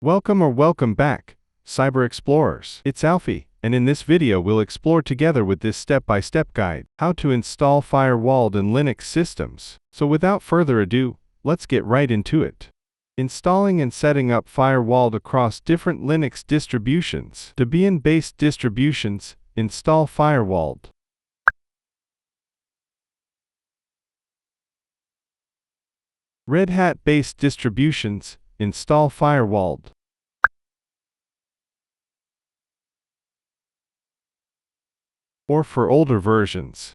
Welcome back, Cyber Explorers. It's Alfie, and in this video we'll explore together with this step-by-step guide, how to install Firewalld in Linux systems. So without further ado, let's get right into it. Installing and setting up Firewalld across different Linux distributions. Debian-based distributions, install Firewalld. Red Hat-based distributions, install Firewalld. Or for older versions.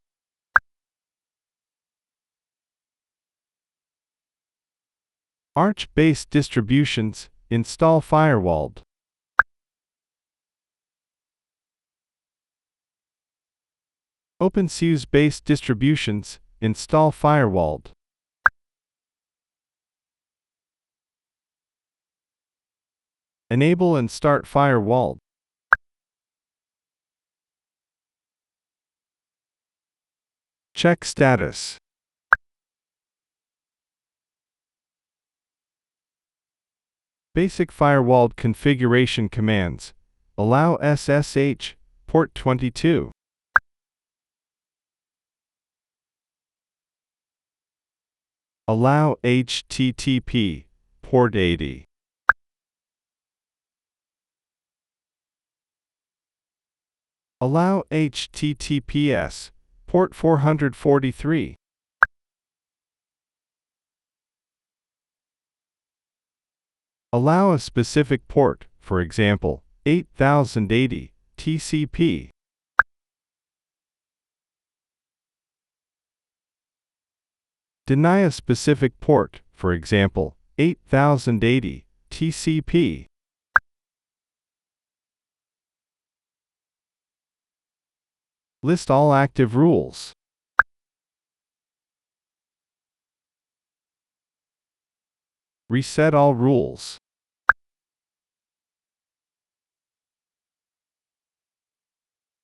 Arch-based distributions, install Firewalld. OpenSUSE-based distributions, install Firewalld. Enable and start Firewalld. Check status. Basic Firewalld configuration commands. Allow SSH, port 22. Allow HTTP, port 80. Allow HTTPS, port 443. Allow a specific port, for example, 8080, TCP. Deny a specific port, for example, 8080, TCP. List all active rules. Reset all rules.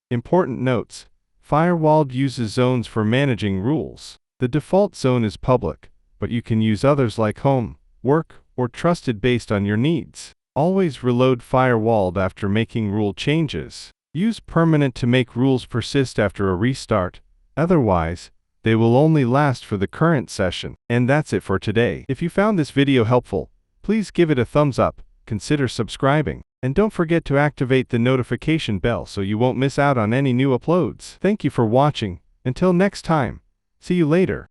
Important notes. Firewalld uses zones for managing rules. The default zone is public, but you can use others like home, work, or trusted based on your needs. Always reload Firewalld after making rule changes. Use permanent to make rules persist after a restart. Otherwise, they will only last for the current session. And that's it for today. If you found this video helpful, please give it a thumbs up, consider subscribing, and don't forget to activate the notification bell so you won't miss out on any new uploads. Thank you for watching. Until next time, see you later.